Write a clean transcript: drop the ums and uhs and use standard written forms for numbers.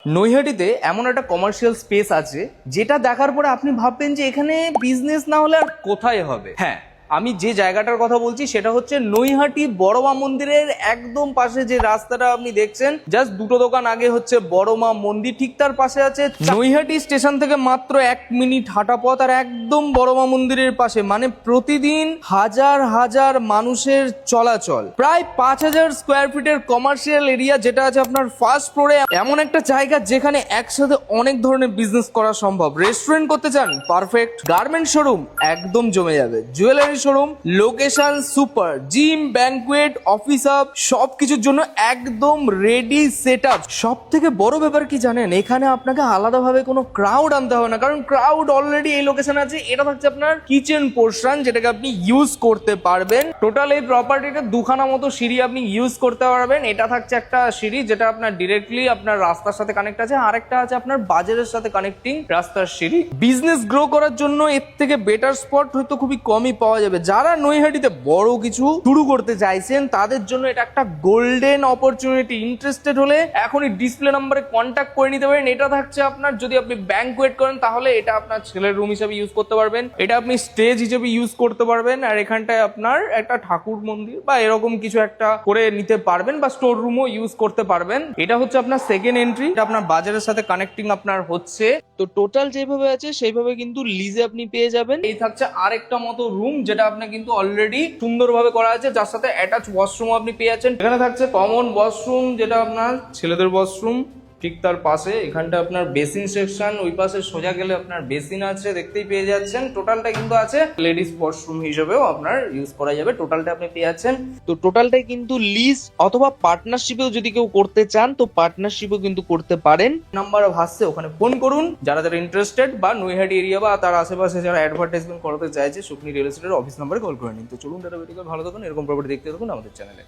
নৈহাটিতে এমন একটা commercial space আছে যেটা দেখার পরে আপনি ভাববেন যে এখানে বিজনেস না হলে আর কোথায় হবে। হ্যাঁ, আমি যে জায়গাটার কথা বলছি সেটা হচ্ছে নৈহাটি বড় মা মন্দিরের একদম পাশে যে রাস্তাটা আপনি দেখছেন, জাস্ট দুটো দোকান আগে হচ্ছে বড় মা মন্দির, ঠিক তার পাশে আছে নৈহাটি স্টেশন থেকে মাত্র 1 মিনিট হাঁটা পথ, আর একদম বড় মা মন্দিরের পাশে মানে প্রতিদিন হাজার হাজার মানুষের চলাচল। প্রায় 5000 স্কোয়ার ফিটের কমার্শিয়াল এরিয়া যেটা আছে আপনার ফার্স্ট ফ্লোরে, এমন একটা জায়গা যেখানে একসাথে অনেক ধরনের বিজনেস করা সম্ভব। রেস্টুরেন্ট করতে চান, পারফেক্ট। গার্মেন্ট শোরুম একদম জমে যাবে। Jewellery showroom, location super. Gym, banquet, office hub, সবকিছুর জন্য একদম রেডি সেটআপ। সব থেকে বড় ব্যাপার কি জানেন, এখানে আপনাকে আলাদাভাবে কোনো ক্রাউড আনতে হবে না, কারণ ক্রাউড অলরেডি এই লোকেশনে আছে। এটা থাকছে আপনার কিচেন পোর্শন, যেটাকে আপনি ইউজ করতে পারবেন। টোটাল এই প্রপার্টিটা দুখানা মতো সিঁড়ি আপনি ইউজ করতে পারবেন। এটা থাকছে একটা সিঁড়ি যেটা আপনার ডিরেক্টলি আপনার রাস্তার সাথে কানেক্ট আছে, আরেকটা আছে আপনার বাজারের সাথে কানেক্টিং রাস্তার সিঁড়ি। বিজনেস গ্রো করার জন্য এর থেকে বেটার স্পট হয়তো খুবই কমই পাওয়া যাবে। যারা নৈহাটিতে বড় কিছু শুরু করতে চাইছেন তাদের জন্য এটা একটা গোল্ডেন অপরচুনিটি। ইন্টারেস্টেড হলে এখনই ডিসপ্লে নাম্বারে কন্ট্যাক্ট করে নিতে পারেন। এটা থাকছে আপনার, যদি আপনি ব্যাংকুয়েট করেন তাহলে এটা আপনার ছেলের রুম হিসেবে ইউজ করতে পারবেন, এটা আপনি স্টেজ হিসেবে ইউজ করতে পারবেন, আর এখানটায় আপনার একটা ঠাকুর মন্দির বা এরকম কিছু একটা করে নিতে পারবেন, বা স্টোর রুমও ইউজ করতে পারবেন। এটা হচ্ছে আপনার সেকেন্ড এন্ট্রি, এটা আপনার বাজারের সাথে কানেক্টিং আপনার হচ্ছে। তো টোটাল যেভাবে আছে সেইভাবে কিন্তু লিজে আপনি পেয়ে যাবেন। এই থাকছে আরেকটা মতো রুম যেটা আপনার কিন্তু অলরেডি সুন্দরভাবে করা আছে, যার সাথে অ্যাটাচ ওয়াশরুম আপনি পেয়ে যাচ্ছেন। এখানে থাকছে কমন ওয়াশরুম, যেটা আপনার ছেলেদের ওয়াশরুম। ঠিক তার পাশে এখানটা আপনার বেসিন সেকশন, ওই পাশে সোজা গেলে আপনার বেসিন আছে, দেখতেই পেয়ে যাচ্ছেন। টোটালটা কিন্তু আছে লেডিস ওয়াশরুম হিসেবেও আপনার ইউজ করা যাবে। টোটালটা আপনি পেয়ে যাচ্ছেন। তো টোটালটাই কিন্তু লিজ অথবা পার্টনারশিপেও যদি কেউ করতে চান তো পার্টনারশিপও কিন্তু করতে পারেন। নাম্বার ভাসছে, ওখানে ফোন করুন যারা যারা ইন্টারেস্টেড, বা নৈহাটি এরিয়া বা তার আশেপাশে যারা অ্যাডভার্টাইজমেন্ট করাতে চাইছে, সুকনি রিয়েল এস্টেটের অফিস নাম্বারে কল করে নিন। তো চলুন দাদা, ভালো থাকুন, এরকম প্রপার্টি দেখতে থাকুন আমাদের চ্যানেলে।